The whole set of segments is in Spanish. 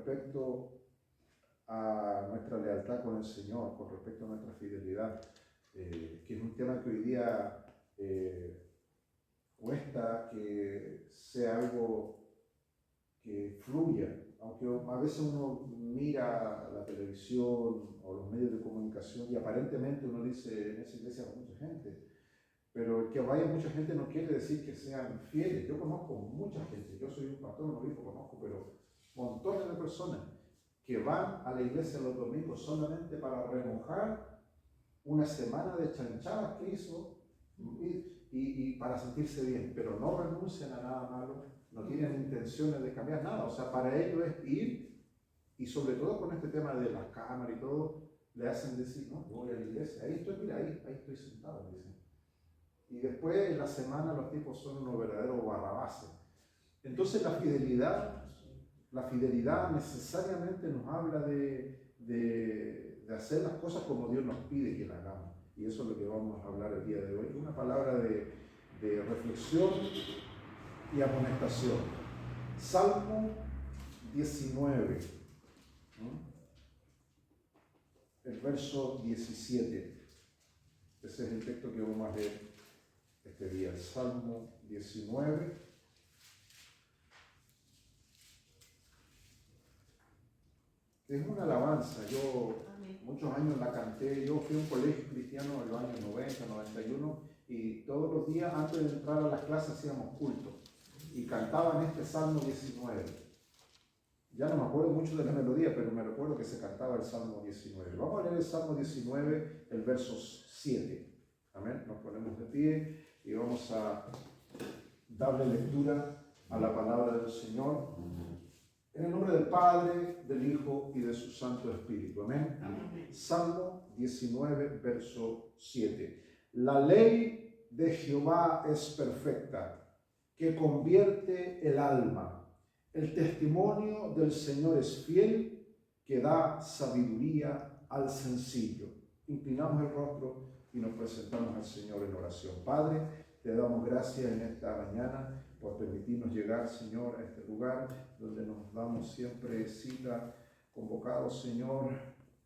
respecto a nuestra lealtad con el Señor, con respecto a nuestra fidelidad, que es un tema que hoy día cuesta que sea algo que fluya, aunque a veces uno mira la televisión o los medios de comunicación y aparentemente uno dice, en esa iglesia hay mucha gente, pero el que vaya mucha gente no quiere decir que sean fieles. Yo conozco mucha gente, yo soy un pastor, un obispo, conozco, pero montones de personas que van a la iglesia los domingos solamente para remojar una semana de chanchadas que hizo y para sentirse bien, pero no renuncian a nada malo, no tienen intenciones de cambiar nada. O sea, para ellos es ir, y sobre todo con este tema de las cámaras y todo, le hacen decir, no, yo voy a la iglesia, ahí estoy, mira, ahí estoy sentado, dicen. Y después en la semana los tipos son unos verdaderos barrabases. Entonces la fidelidad necesariamente nos habla de hacer las cosas como Dios nos pide que las hagamos. Y eso es lo que vamos a hablar el día de hoy. Una palabra de reflexión y amonestación. Salmo 19, el verso 17. Ese es el texto que vamos a leer este día. Salmo 19. Es una alabanza. Yo muchos años la canté. Yo fui a un colegio cristiano en los años 90, 91 y todos los días antes de entrar a las clases hacíamos culto y cantaban este Salmo 19. Ya no me acuerdo mucho de la melodía, pero me recuerdo que se cantaba el Salmo 19. Vamos a leer el Salmo 19, el verso 7. Amén. Nos ponemos de pie y vamos a darle lectura a la palabra del Señor. En el nombre del Padre, del Hijo y de su Santo Espíritu. Amén. Amén. Salmo 19, verso 7. La ley de Jehová es perfecta, que convierte el alma. El testimonio del Señor es fiel, que da sabiduría al sencillo. Inclinamos el rostro y nos presentamos al Señor en oración. Padre, te damos gracias en esta mañana por permitirnos llegar, Señor, a este lugar donde nos damos siempre cita, convocados, Señor,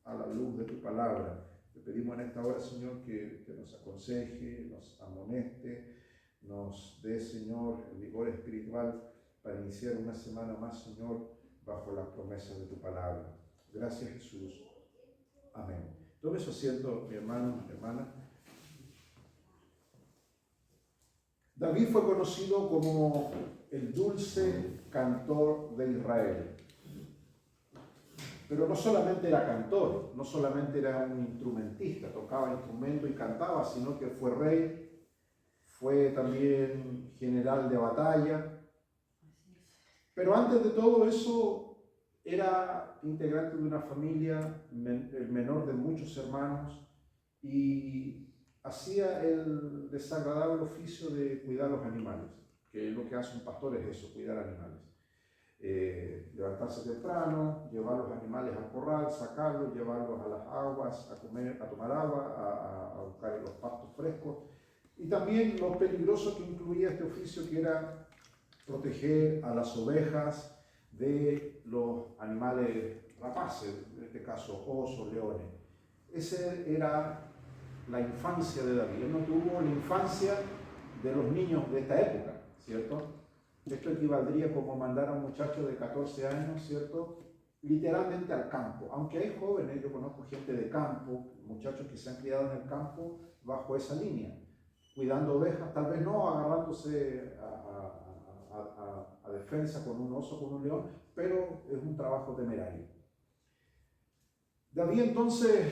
a la luz de tu palabra. Te pedimos en esta hora, Señor, que nos aconseje, nos amoneste, nos dé, Señor, el vigor espiritual para iniciar una semana más, Señor, bajo las promesas de tu palabra. Gracias, Jesús. Amén. Tome su asiento, mi hermano, mi hermana. David fue conocido como el dulce cantor de Israel. Pero no solamente era cantor, no solamente era un instrumentista, tocaba instrumento y cantaba, sino que fue rey, fue también general de batalla. Pero antes de todo eso, era integrante de una familia, el menor de muchos hermanos, y hacía el desagradable oficio de cuidar los animales, que es lo que hace un pastor, es eso, cuidar animales. Levantarse temprano, llevar los animales al corral, sacarlos, llevarlos a las aguas, a comer, a tomar agua, a buscar los pastos frescos, y también lo peligroso que incluía este oficio, que era proteger a las ovejas de los animales rapaces, en este caso osos, leones. Esa era la infancia de David. Él no tuvo la infancia de los niños de esta época, ¿cierto? Esto equivaldría como mandar a un muchacho de 14 años, ¿cierto?, literalmente al campo. Aunque hay jóvenes, yo conozco gente de campo, muchachos que se han criado en el campo bajo esa línea, cuidando ovejas, tal vez no agarrándose a defensa con un oso, con un león, pero es un trabajo temerario. David entonces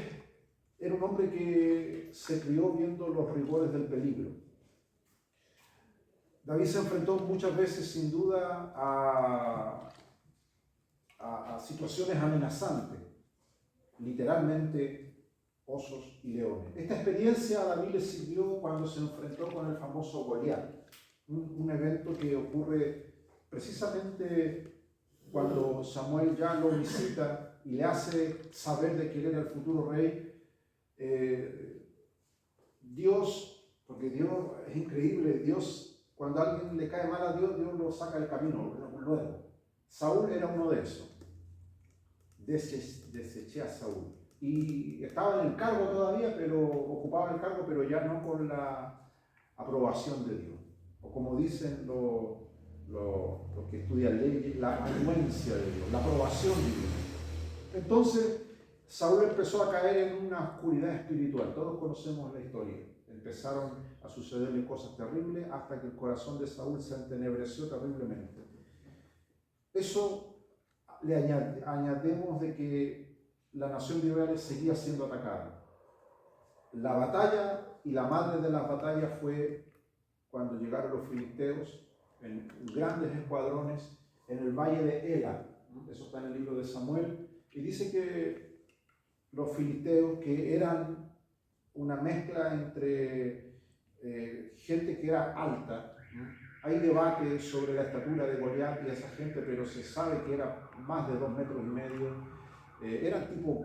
era un hombre que se crió viendo los rigores del peligro. David se enfrentó muchas veces, sin duda, a situaciones amenazantes, literalmente osos y leones. Esta experiencia a David le sirvió cuando se enfrentó con el famoso Goliat, un evento que ocurre precisamente cuando Samuel ya lo visita y le hace saber de que él era el futuro rey. Dios, porque Dios es increíble, Dios, cuando a alguien le cae mal a Dios, Dios lo saca del camino luego. Saúl era uno de esos. deseché a Saúl. Y estaba en el cargo todavía, pero ocupaba el cargo, pero ya no con la aprobación de Dios. O como dicen los que estudian leyes, la anuencia de Dios, la aprobación de Dios. Entonces, Saúl empezó a caer en una oscuridad espiritual. Todos conocemos la historia. Empezaron a sucederle cosas terribles hasta que el corazón de Saúl se entenebreció terriblemente. Eso le añadimos de que la nación de Israel seguía siendo atacada. La batalla y la madre de las batallas fue cuando llegaron los filisteos en grandes escuadrones en el valle de Ela. Eso está en el libro de Samuel. Y dice que los filisteos, que eran una mezcla entre gente que era alta, hay debate sobre la estatura de Goliat y esa gente, pero se sabe que era más de 2,5 metros. Eran tipo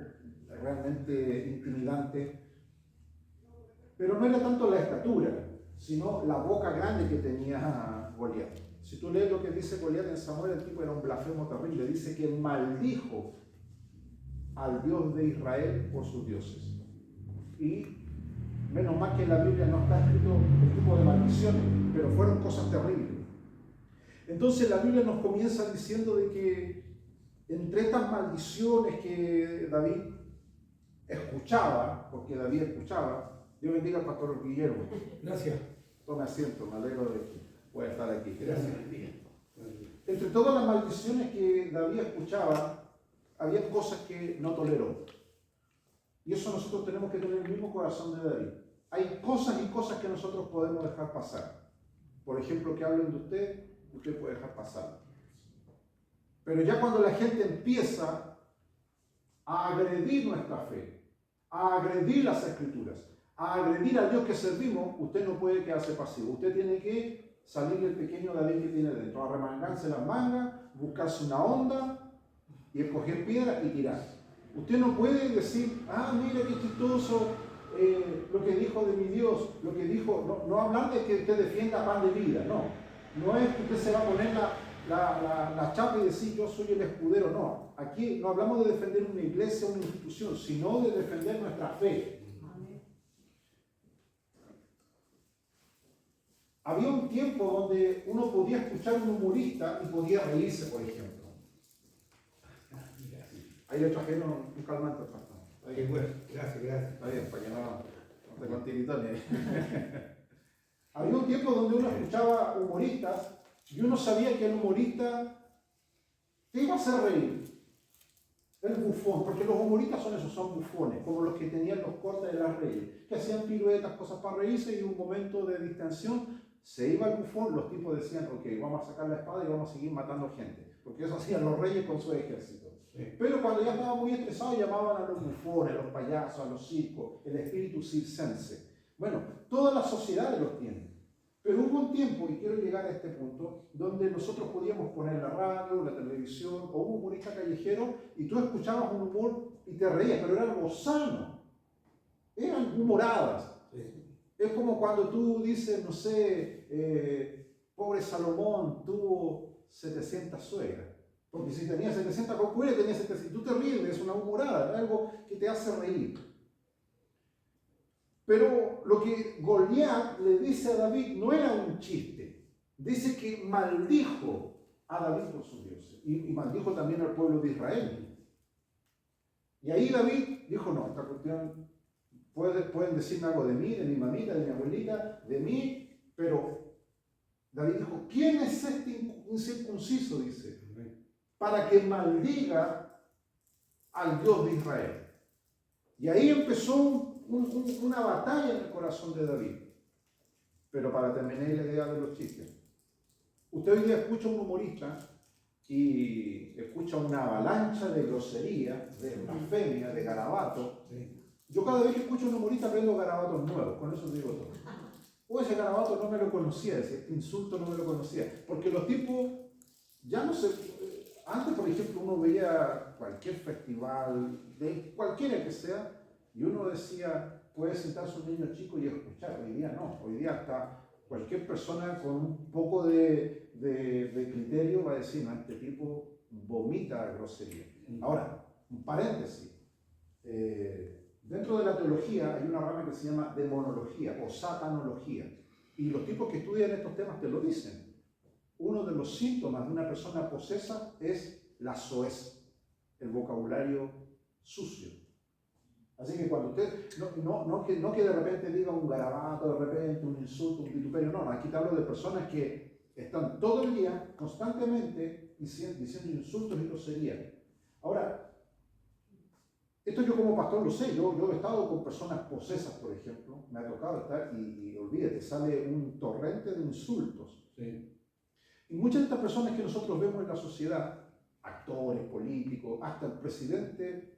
realmente intimidante, pero no era tanto la estatura, sino la boca grande que tenía Goliat. Si tú lees lo que dice Goliat en Samuel, el tipo era un blasfemo terrible. Dice que maldijo al Dios de Israel por sus dioses. Y menos mal que en la Biblia no está escrito el tipo de maldiciones, pero fueron cosas terribles. Entonces la Biblia nos comienza diciendo de que entre estas maldiciones que David escuchaba, porque David escuchaba, Dios bendiga al pastor Guillermo. Gracias. Tome asiento, me alegro de que pueda estar aquí. Gracias. Entre todas las maldiciones que David escuchaba, había cosas que no toleró. Y eso nosotros tenemos que tener el mismo corazón de David. Hay cosas y cosas que nosotros podemos dejar pasar. Por ejemplo, que hablen de usted, usted puede dejar pasar. Pero ya cuando la gente empieza a agredir nuestra fe, a agredir las escrituras, a agredir al Dios que servimos, usted no puede quedarse pasivo. Usted tiene que salir del pequeño David que tiene dentro, a remangarse las mangas, buscarse una onda y escoger piedras y tirar. Usted no puede decir, mira qué chistoso lo que dijo de mi Dios, lo que dijo, no hablar de que usted defienda pan de vida, no es que usted se va a poner la chapa y decir yo soy el escudero, no. Aquí no hablamos de defender una iglesia, una institución, sino de defender nuestra fe. Había un tiempo donde uno podía escuchar a un humorista y podía reírse, por ejemplo. Ahí le trajeron un calmante al pastor. Qué bueno, gracias. Está bien, para que no te contiritones. Había un tiempo donde uno escuchaba humoristas y uno sabía que el humorista te iba a hacer reír. El bufón, porque los humoristas son esos, son bufones, como los que tenían los cortes de las reyes, que hacían piruetas, cosas para reírse y en un momento de distensión se iba el bufón, los tipos decían, ok, vamos a sacar la espada y vamos a seguir matando gente, porque eso hacían los reyes con su ejército. Sí. Pero cuando ya estaban muy estresados llamaban a los bufones, a los payasos, a los circos, el espíritu circense. Bueno, todas las sociedades los tienen. Pero hubo un tiempo, y quiero llegar a este punto, donde nosotros podíamos poner la radio, la televisión o un humorista callejero y tú escuchabas un humor y te reías, pero era algo sano. Eran humoradas. Sí. Es como cuando tú dices, no sé, pobre Salomón tuvo 700 suegras. Porque si tenía 700 concubinas, tenía 700. Tú te ríes, es una humorada, es algo que te hace reír. Pero lo que Goliat le dice a David no era un chiste. Dice que maldijo a David por sus dioses. Y maldijo también al pueblo de Israel. Y ahí David dijo, no, esta cuestión, pueden decirme algo de mí, de mi mamita, de mi abuelita, de mí, pero David dijo, ¿quién es este incircunciso? Dice, para que maldiga al Dios de Israel. Y ahí empezó una batalla en el corazón de David. Pero para terminar la idea de los chistes, usted hoy día escucha a un humorista y escucha una avalancha de grosería, de blasfemia, de garabato. Yo cada vez que escucho a un humorista aprendo garabatos nuevos, con eso digo todo. O ese garabato no me lo conocía, ese insulto no me lo conocía, porque los tipos ya no se... Antes, por ejemplo, uno veía cualquier festival, de cualquiera que sea, y uno decía, puede sentarse un niño chico y escuchar. Hoy día no, hoy día hasta cualquier persona con un poco de criterio va a decir, no, este tipo vomita grosería. Ahora, un paréntesis. Dentro de la teología hay una rama que se llama demonología o satanología. Y los tipos que estudian estos temas te lo dicen. Uno de los síntomas de una persona posesa es la soez, el vocabulario sucio. Así que cuando usted, no que de repente diga un garabato, de repente un insulto, un vituperio, no, aquí te hablo de personas que están todo el día, constantemente, diciendo insultos y groserías. Ahora, esto yo como pastor lo sé, yo he estado con personas posesas, por ejemplo, me ha tocado estar y olvídate, sale un torrente de insultos. Sí. Y muchas de estas personas que nosotros vemos en la sociedad, actores, políticos, hasta el presidente,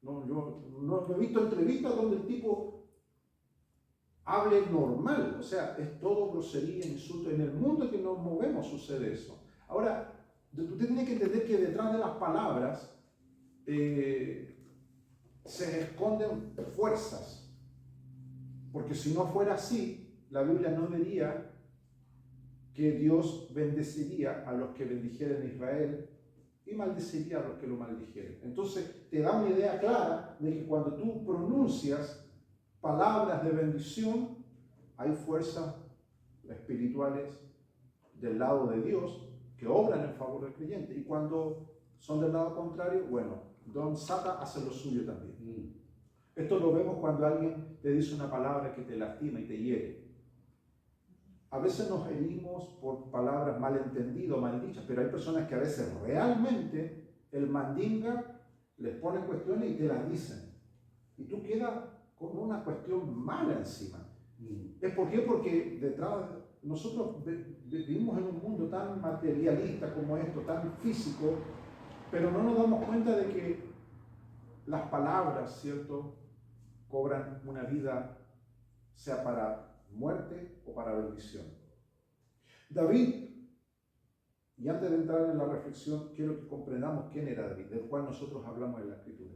yo no he visto entrevistas donde el tipo hable normal, o sea, es todo grosería, insulto. En el mundo en que nos movemos sucede eso. Ahora, usted tiene que entender que detrás de las palabras se esconden fuerzas, porque si no fuera así, la Biblia no diría que Dios bendeciría a los que bendijeren a Israel y maldeciría a los que lo maldijeren. Entonces te da una idea clara de que cuando tú pronuncias palabras de bendición, hay fuerzas espirituales del lado de Dios que obran en favor del creyente, y cuando son del lado contrario, bueno, Don Sata hace lo suyo también. Esto lo vemos cuando alguien te dice una palabra que te lastima y te hiere. A veces nos herimos por palabras malentendidas, mal dichas, pero hay personas que a veces realmente el mandinga les pone cuestiones y te las dicen. Y tú quedas con una cuestión mala encima. ¿Es por qué? Porque detrás, nosotros vivimos en un mundo tan materialista como esto, tan físico, pero no nos damos cuenta de que las palabras, ¿cierto?, cobran una vida, sea para muerte o para bendición. David, y antes de entrar en la reflexión, quiero que comprendamos quién era David, del cual nosotros hablamos en la Escritura.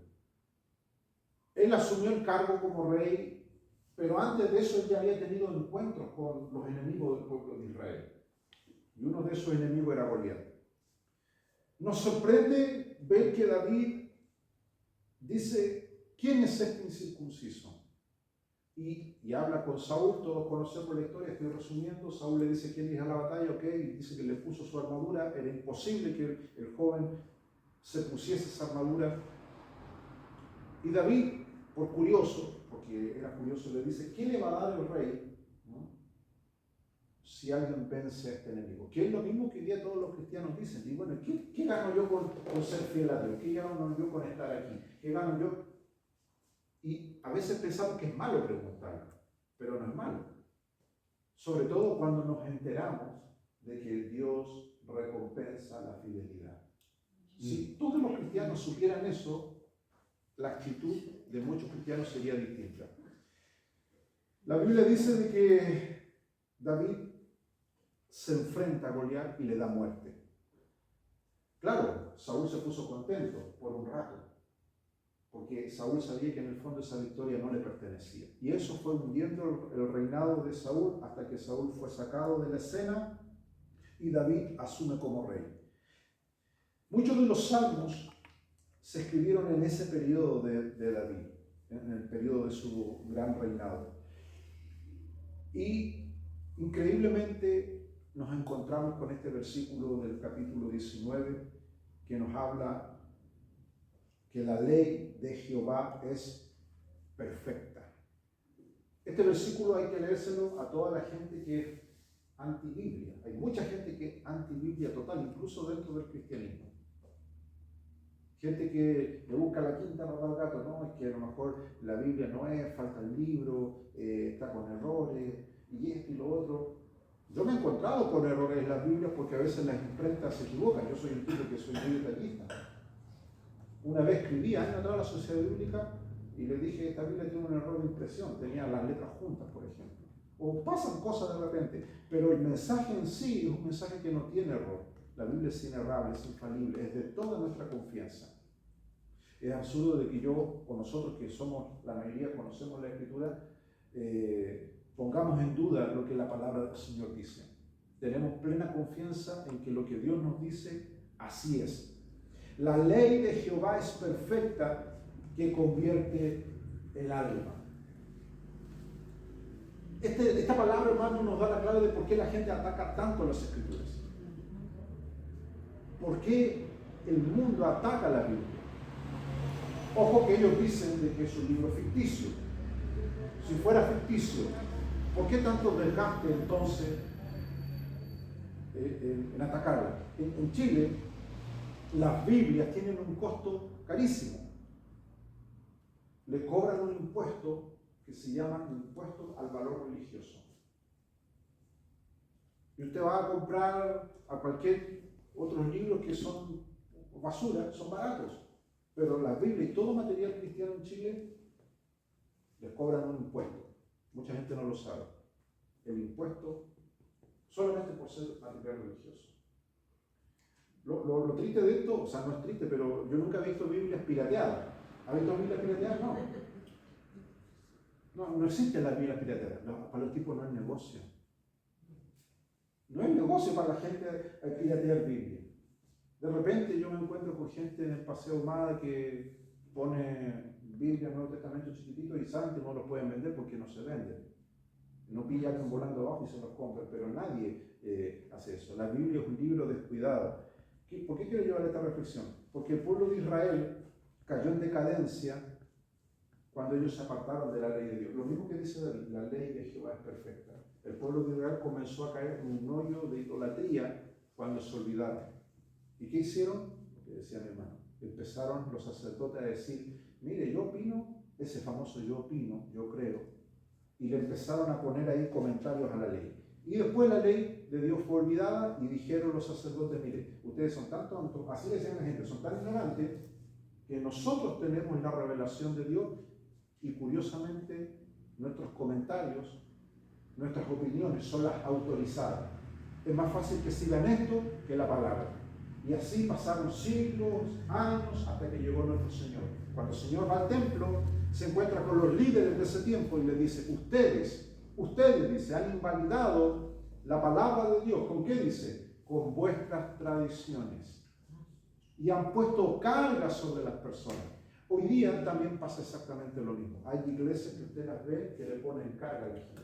Él asumió el cargo como rey, pero antes de eso él ya había tenido encuentros con los enemigos del pueblo de Israel. Y uno de esos enemigos era Goliat. Nos sorprende ver que David dice, ¿quién es este incircunciso? Y habla con Saúl, todos conocemos la historia, estoy resumiendo. Saúl le dice, ¿quién irá a la batalla? Ok, y dice que le puso su armadura. Era imposible que el joven se pusiese esa armadura. Y David, por curioso, porque era curioso, le dice, ¿qué le va a dar el rey, ¿no?, si alguien vence a este enemigo? Que es lo mismo que hoy día todos los cristianos dicen. Y bueno, ¿qué gano yo con ser fiel a Dios? ¿Qué gano yo con estar aquí? ¿Qué gano yo? Y a veces pensamos que es malo preguntar, pero no es malo. Sobre todo cuando nos enteramos de que Dios recompensa la fidelidad. Si todos los cristianos supieran eso, la actitud de muchos cristianos sería distinta. La Biblia dice de que David se enfrenta a Goliat y le da muerte. Claro, Saúl se puso contento por un rato, porque Saúl sabía que en el fondo esa victoria no le pertenecía. Y eso fue hundiendo el reinado de Saúl hasta que Saúl fue sacado de la escena y David asume como rey. Muchos de los salmos se escribieron en ese periodo de David, en el periodo de su gran reinado. Y increíblemente nos encontramos con este versículo del capítulo 19 que nos habla que la ley de Jehová es perfecta. Este versículo hay que leérselo a toda la gente que es anti-Biblia. Hay mucha gente que es anti-Biblia total, incluso dentro del cristianismo. Gente que le busca la quinta pata al gato, no, es que a lo mejor la Biblia no es, falta el libro, está con errores, y esto y lo otro. Yo me he encontrado con errores en las Biblias porque a veces las imprentas se equivocan. Yo soy un tipo que soy muy detallista. Una vez escribí años atrás la Sociedad Bíblica y le dije, esta Biblia tiene un error de impresión, tenía las letras juntas, por ejemplo. O pasan cosas de repente, pero el mensaje en sí es un mensaje que no tiene error. La Biblia es inerrable, es infalible, es de toda nuestra confianza. Es absurdo de que yo, o nosotros que somos, la mayoría conocemos la Escritura, pongamos en duda lo que la palabra del Señor dice. Tenemos plena confianza en que lo que Dios nos dice, así es. La ley de Jehová es perfecta, que convierte el alma. Esta palabra, hermano, nos da la clave de por qué la gente ataca tanto las Escrituras. ¿Por qué el mundo ataca la Biblia? Ojo que ellos dicen de que es un libro ficticio. Si fuera ficticio, ¿por qué tanto desgaste entonces en atacarla? En Chile, las Biblias tienen un costo carísimo. Le cobran un impuesto que se llama impuesto al valor religioso. Y usted va a comprar a cualquier otros libros que son basura, son baratos. Pero la Biblia y todo material cristiano en Chile les cobran un impuesto. Mucha gente no lo sabe. El impuesto solamente por ser material religioso. Lo triste de esto, o sea, no es triste, pero yo nunca he visto Biblias pirateadas. ¿Ha visto Biblias pirateadas? No existe la Biblia pirateada. Para los tipos no es negocio. No es negocio para la gente piratear Biblia. De repente yo me encuentro con gente en el Paseo Humada que pone Biblia, Nuevo Testamento chiquitito y saben que no los pueden vender porque no se venden. No pillan volando abajo y se los compran, pero nadie hace eso. La Biblia es un libro descuidado. ¿Por qué quiero llevar esta reflexión? Porque el pueblo de Israel cayó en decadencia cuando ellos se apartaron de la ley de Dios. Lo mismo que dice la ley de Jehová es perfecta. El pueblo de Israel comenzó a caer en un hoyo de idolatría cuando se olvidaron. ¿Y qué hicieron? Lo que decía mi hermano. Empezaron los sacerdotes a decir, mire, yo opino, ese famoso yo opino, yo creo, y le empezaron a poner ahí comentarios a la ley. Y después la ley de Dios fue olvidada y dijeron los sacerdotes, mire, ustedes son tan tontos, así le decían a la gente, son tan ignorantes, que nosotros tenemos la revelación de Dios y curiosamente nuestros comentarios, nuestras opiniones son las autorizadas. Es más fácil que sigan esto que la palabra. Y así pasaron siglos, años, hasta que llegó nuestro Señor. Cuando el Señor va al templo, se encuentra con los líderes de ese tiempo y le dice, ustedes, dice, han invalidado la palabra de Dios. ¿Con qué dice? Con vuestras tradiciones. Y han puesto cargas sobre las personas. Hoy día también pasa exactamente lo mismo. Hay iglesias que usted las ve que le ponen carga a la gente.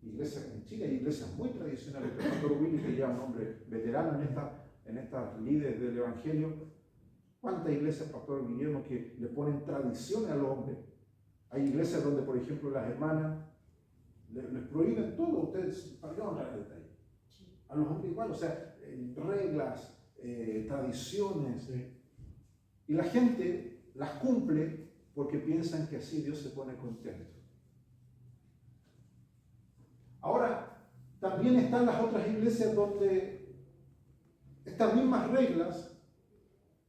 Iglesias en Chile, hay iglesias muy tradicionales. El pastor Willy, que ya es un hombre veterano en estas líderes del Evangelio, ¿cuántas iglesias, pastor Guillermo, que le ponen tradiciones al hombre? Hay iglesias donde, por ejemplo, las hermanas les prohíben todo. Ustedes, para qué vamos a hablar de detalle. A los hombres igual, o sea, reglas, tradiciones. Sí. Y la gente las cumple porque piensan que así Dios se pone contento. Ahora, también están las otras iglesias donde estas mismas reglas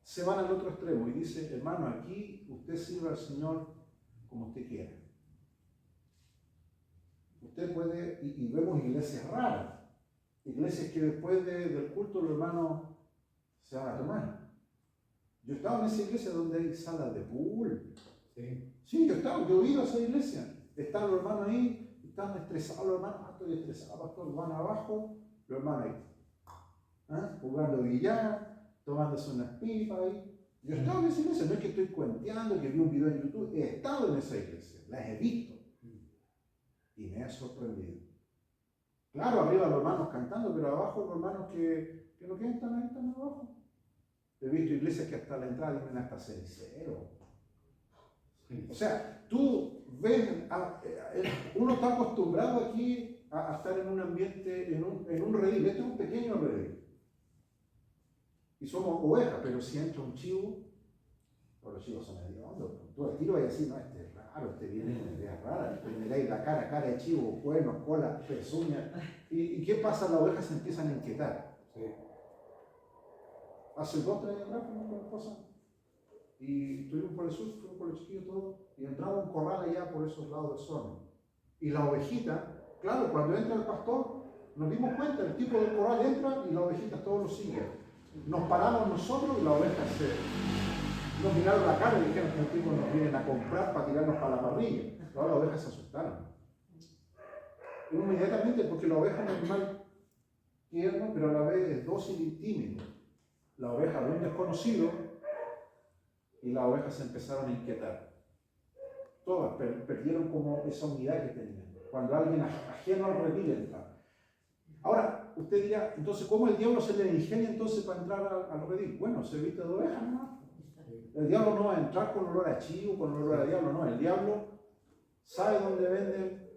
se van al otro extremo y dice, hermano, aquí usted sirva al Señor como usted quiera. Usted puede, y vemos iglesias raras, iglesias que después del culto los hermanos se van a tomar. Yo estaba en esa iglesia donde hay salas de pool. Sí, yo he ido a esa iglesia. Están los hermanos ahí, están estresados los hermanos, estoy estresado, pastor, van abajo, los hermanos ahí, jugando billar, tomándose unas pipas ahí. Yo he estado en esa iglesia, no es que estoy cuenteando, que vi un video en YouTube, he estado en esa iglesia, las he visto. Y me ha sorprendido. Claro, arriba los hermanos cantando, pero abajo los hermanos que no quieren estar ahí, están abajo. He visto iglesias que hasta la entrada tienen hasta cenicero. O sea, tú ves, uno está acostumbrado aquí a estar en un ambiente, en un redil. Este es un pequeño redil. Y somos ovejas, pero si entra un chivo, los chivos son medio hondos. Tú aquí lo vas a decir, no, este es raro, este viene con ideas raras. Miráis la cara de chivo, cuernos, cola, pezuñas. ¿Y qué pasa? Las ovejas se empiezan a inquietar. Sí. Hace 2 o 3 años atrás fuimos con la esposa y estuvimos por el sur, fuimos por el chiquillo todo y entraba un corral allá por esos lados del sol. Y la ovejita, claro, cuando entra el pastor, nos dimos cuenta, el tipo del corral entra y las ovejitas todos lo siguen. Nos paramos nosotros y las ovejas nos miraron la cara y dijeron que el tipo nos vienen a comprar para tirarnos para la parrilla. Todas las ovejas se asustaron. Inmediatamente, porque la oveja es un animal tierno, pero a la vez es dócil y tímido. la oveja de un desconocido y las ovejas se empezaron a inquietar. Todas perdieron como esa unidad que tenían. Cuando alguien ajeno al redil entra. Ahora, usted dirá, entonces, ¿cómo el diablo se le ingenia entonces para entrar al redil? Bueno, se viste de oveja, ¿no? El diablo no va a entrar con olor a chivo, con olor a diablo, no. El diablo sabe dónde venden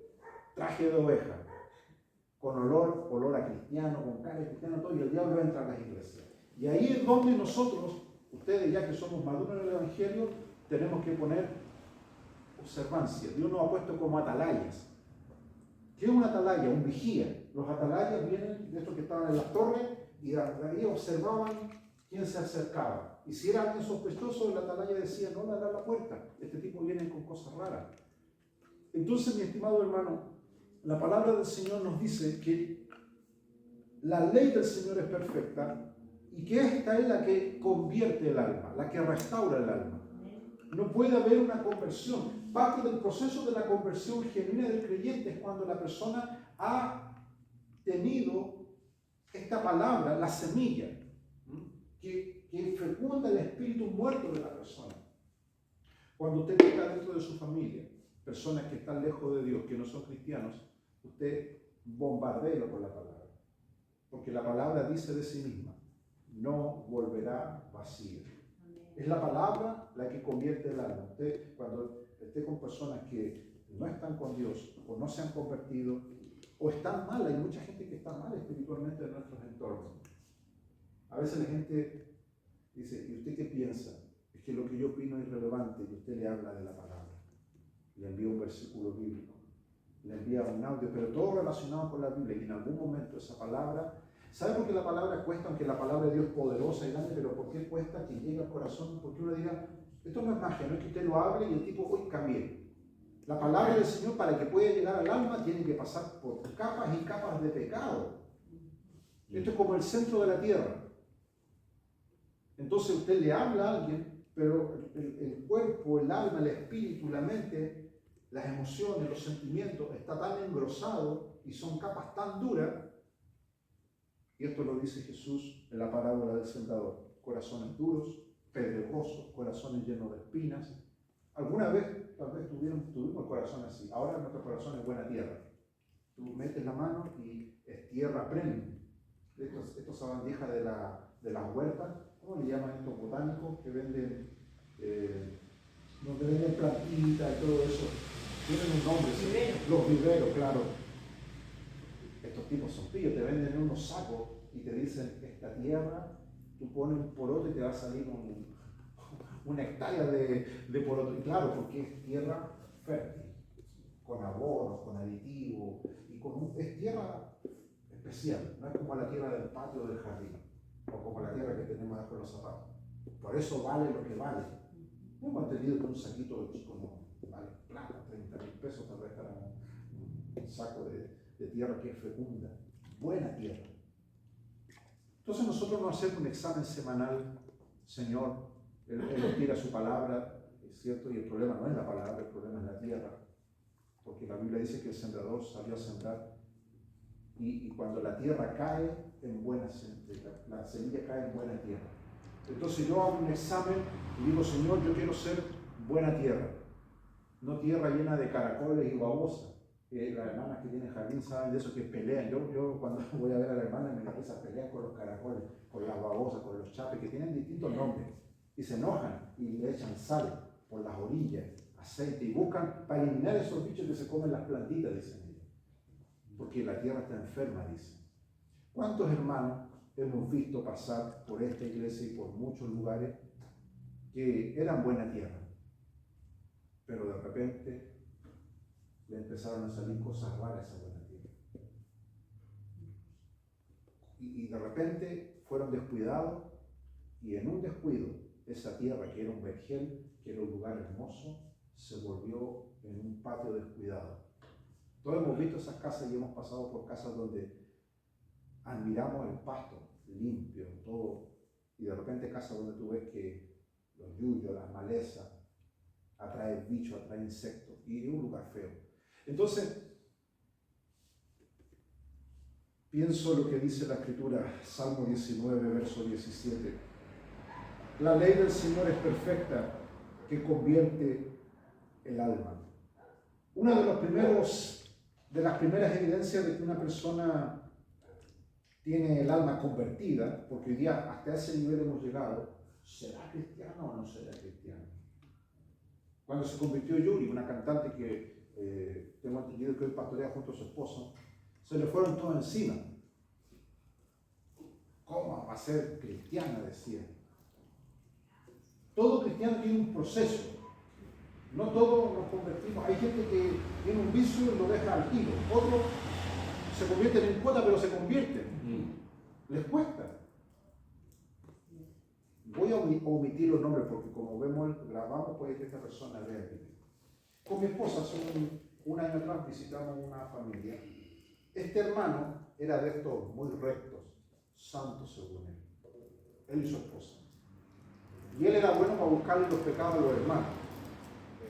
traje de oveja, con olor a cristiano, con cara de cristiano, todo, y el diablo entra a las iglesias. Y ahí es donde nosotros, ustedes ya que somos maduros en el Evangelio, tenemos que poner observancia. Dios nos ha puesto como atalayas. ¿Qué es un atalaya? Un vigía. Los atalayas vienen de estos que estaban en las torres y de ahí observaban quién se acercaba. Y si era alguien sospechoso, el atalaya decía, no le abra la puerta, este tipo viene con cosas raras. Entonces, mi estimado hermano, la palabra del Señor nos dice que la ley del Señor es perfecta y que esta es la que convierte el alma, la que restaura el alma. No puede haber una conversión. Parte del proceso de la conversión genuina del creyente es cuando la persona ha tenido esta palabra, la semilla, que fecunda el espíritu muerto de la persona. Cuando usted está dentro de su familia, personas que están lejos de Dios, que no son cristianos, usted bombardea con la palabra. Porque la palabra dice de sí misma, no volverá vacía. Es la palabra la que convierte el alma. Usted, cuando esté con personas que no están con Dios, o no se han convertido, o están mal, hay mucha gente que está mal espiritualmente en nuestros entornos. A veces la gente dice, ¿y usted qué piensa? Es que lo que yo opino es irrelevante, y usted le habla de la palabra. Le envía un versículo bíblico, le envía un audio, pero todo relacionado con la Biblia, y en algún momento esa palabra, ¿sabe por qué la palabra cuesta? Aunque la palabra de Dios es poderosa y grande, pero ¿por qué cuesta que llegue al corazón? Porque uno diga, esto no es magia, no es que usted lo hable y el tipo hoy cambie. La palabra del Señor, para que pueda llegar al alma, tiene que pasar por capas y capas de pecado. Esto es como el centro de la tierra. Entonces usted le habla a alguien, pero el cuerpo, el alma, el espíritu, la mente, las emociones, los sentimientos, está tan engrosado y son capas tan duras. Y esto lo dice Jesús en la parábola del sembrador. Corazones duros, pedregosos, corazones llenos de espinas. Alguna vez, tal vez tuvimos el corazón así. Ahora nuestro corazón es buena tierra. Tú metes la mano y es tierra premium. Estos sabandijas de las huertas, ¿cómo le llaman estos botánicos que venden, donde venden plantitas y todo eso? Tienen un nombre, ¿sí? Los viveros, claro. Estos tipos son pillos, te venden unos sacos y te dicen, esta tierra, tú pones un poroto y te va a salir una hectárea de poroto. Y claro, porque es tierra fértil, con abonos, con aditivos, y es tierra especial, no es como la tierra del patio o del jardín, o como la tierra que tenemos debajo de los zapatos. Por eso vale lo que vale. No hemos entendido que un saquito chico no vale plata, 30.000 pesos, tal vez para un saco de tierra que es fecunda, buena tierra. Entonces nosotros no hacemos un examen semanal, Señor, Él nos tira su palabra, es cierto, y el problema no es la palabra, el problema es la tierra, porque la Biblia dice que el sembrador salió a sembrar, y cuando la tierra cae en buena semilla, la semilla cae en buena tierra. Entonces yo hago un examen y digo, Señor, yo quiero ser buena tierra, no tierra llena de caracoles y babosas. Las hermanas que tienen jardín saben de eso, que pelean. Yo cuando voy a ver a la hermana me empieza a pelear con los caracoles, con las babosas, con los chapes, que tienen distintos nombres, y se enojan y le echan sal por las orillas, aceite, y buscan para eliminar esos bichos que se comen las plantitas, dicen ellos, porque la tierra está enferma, dicen. ¿Cuántos hermanos hemos visto pasar por esta iglesia y por muchos lugares que eran buena tierra, pero de repente le empezaron a salir cosas raras a esa buena tierra? Y de repente fueron descuidados, y en un descuido, esa tierra que era un vergel, que era un lugar hermoso, se volvió en un patio descuidado. Todos hemos visto esas casas y hemos pasado por casas donde admiramos el pasto limpio, todo, y de repente casas donde tú ves que los yuyos, las malezas, atraen bichos, atraen insectos, y es un lugar feo. Entonces, pienso lo que dice la Escritura, Salmo 19, verso 17. La ley del Señor es perfecta, que convierte el alma. Una de las primeras evidencias de que una persona tiene el alma convertida, porque hoy día hasta ese nivel hemos llegado, ¿será cristiano o no será cristiano? Cuando se convirtió Yuri, una cantante que tengo entendido que hoy pastorea junto a su esposo, se le fueron todos encima. ¿Cómo va a ser cristiana? Decía. Todo cristiano tiene un proceso. No todos nos convertimos. Hay gente que tiene un vicio y lo deja al tiro. Otros se convierten en cuota, pero se convierten. Les cuesta. Voy a omitir los nombres porque como vemos, grabamos, puede que esta persona vea aquí. Con mi esposa, hace un año atrás, visitamos una familia. Este hermano era de estos muy rectos, santos según él y su esposa. Y él era bueno para buscarle los pecados a los hermanos.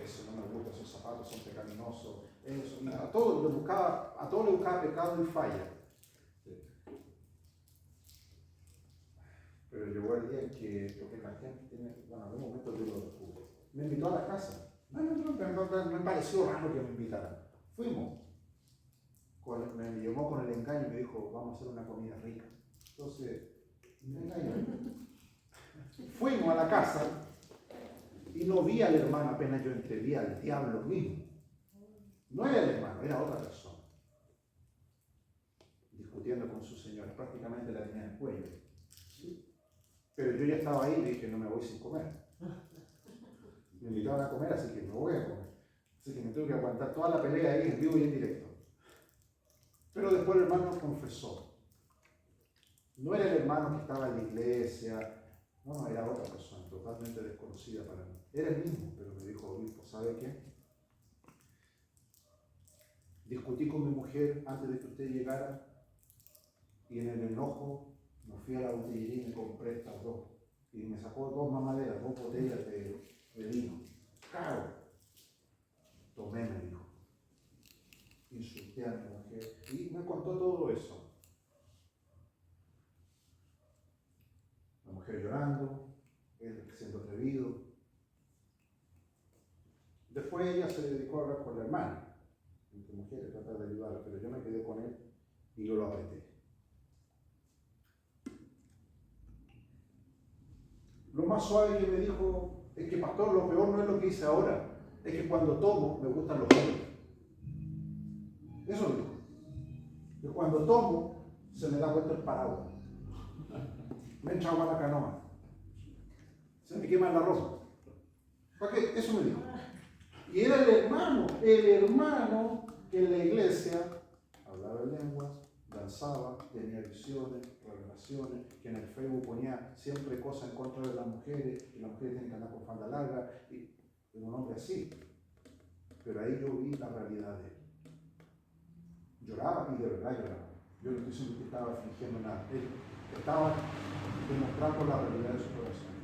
Eso no me gusta, esos zapatos son pecaminosos. Eso, y a todos le buscaba pecado y falla. Pero llegó el día en que, porque la gente tiene, bueno, en algún momento yo lo descubrí. Me invitó a la casa. Me pareció raro que me invitaran. Fuimos. Me llevó con el engaño y me dijo, vamos a hacer una comida rica. Entonces, me engañó. Fuimos a la casa y no vi al hermano apenas yo entré, vi al diablo mismo. No era el hermano, era otra persona. Discutiendo con su señora, prácticamente la tenía en el cuello. ¿Sí? Pero yo ya estaba ahí y dije, no me voy sin comer. Me invitaban a comer, así que me voy a comer. Así que me tuve que aguantar toda la pelea ahí en vivo y en directo. Pero después el hermano confesó. No era el hermano que estaba en la iglesia, no, era otra persona, totalmente desconocida para mí. Era el mismo, pero me dijo, obispo, ¿sabe qué? Discutí con mi mujer antes de que usted llegara y en el enojo me fui a la botillería y me compré estas dos. Y me sacó 2 mamaderas, 2 botellas de vino. Caro. Tomé, me dijo. Insulté a mi mujer y me contó todo eso. La mujer llorando, él siendo atrevido. Después ella se dedicó a hablar con la hermana, entre mujeres, tratar de ayudarla, pero yo me quedé con él y yo lo apreté. Lo más suave que me dijo es que, pastor, lo peor no es lo que hice ahora, es que cuando tomo me gustan los hombres. Eso dijo. Que cuando tomo se me da vuelta el paraguas. Me entra agua a la canoa. Se me quema la ropa. ¿Para qué? Eso me dijo. Y era el hermano que en la iglesia hablaba en lenguas, danzaba, tenía visiones, revelaciones, que en el Facebook ponía siempre cosas en contra de las mujeres, y las mujeres tienen que andar con falda larga, y era un hombre así. Pero ahí yo vi la realidad de él. Lloraba y de verdad lloraba. Yo no estoy diciendo que estaba fingiendo nada. Él estaba demostrando la realidad de su corazón.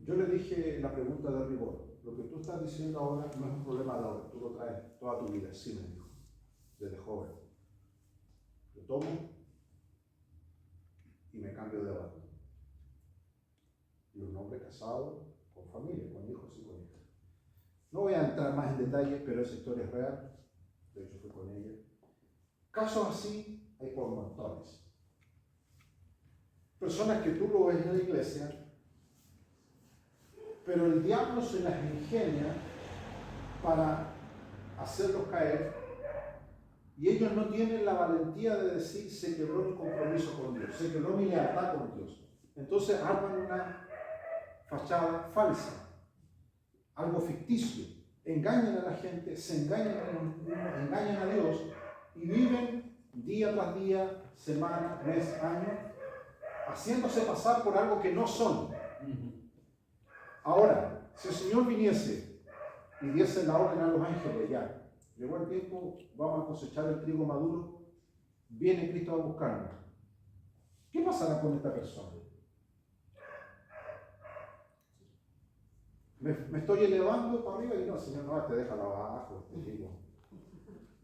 Yo le dije la pregunta de rigor. Lo que tú estás diciendo ahora no es un problema de ahora. Tú lo traes toda tu vida. Sí, me dijo. Desde joven. Lo tomo y me cambio de bando. Y un hombre casado, con familia, con hijos y con hijas. No voy a entrar más en detalles, pero esa historia es real. De hecho, fui con ella. Casos así hay por montones. Personas que tú lo ves en la iglesia, pero el diablo se las ingenia para hacerlos caer y ellos no tienen la valentía de decir se quebró mi compromiso con Dios, se quebró mi lealtad con Dios. Entonces arman una fachada falsa, algo ficticio, engañan a la gente, se engañan a los mismos, engañan a Dios y viven día tras día, semana, mes, año, haciéndose pasar por algo que no son. Ahora, si el Señor viniese y diese la orden a los ángeles, ya, llegó el tiempo, vamos a cosechar el trigo maduro, viene Cristo a buscarnos. ¿Qué pasará con esta persona? Me estoy elevando para arriba y no, el Señor no, te déjalo abajo, te digo.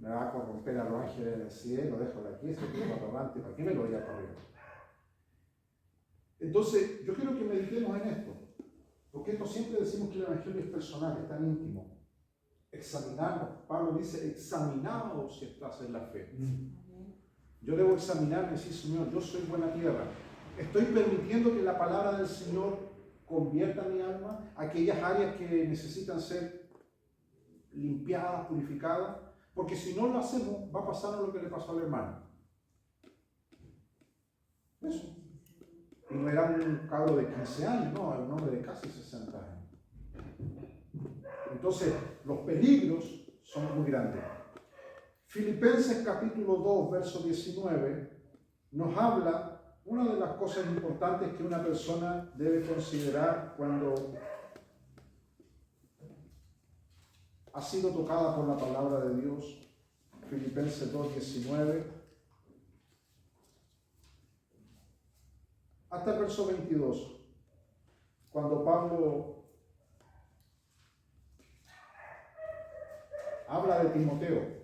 Me va a corromper a los ángeles del cielo, déjalo aquí, ese tipo arrogante, ¿para qué me lo voy a para arriba? Entonces, yo quiero que meditemos en esto, porque esto siempre decimos que el Evangelio es personal, es tan íntimo. Examinarnos. Pablo dice, examinaos si estás en la fe. Yo debo examinarme y decir, Señor, yo soy buena tierra. Estoy permitiendo que la palabra del Señor convierta mi alma a aquellas áreas que necesitan ser limpiadas, purificadas, porque si no lo hacemos, va a pasar lo que le pasó al hermano. Eso. Y no era un cabro de 15 años, no, era un hombre de casi 60 años. Entonces, los peligros son muy grandes. Filipenses capítulo 2, verso 19, nos habla una de las cosas importantes que una persona debe considerar cuando ha sido tocada por la palabra de Dios. Filipenses 2, 19. Hasta el verso 22, cuando Pablo habla de Timoteo.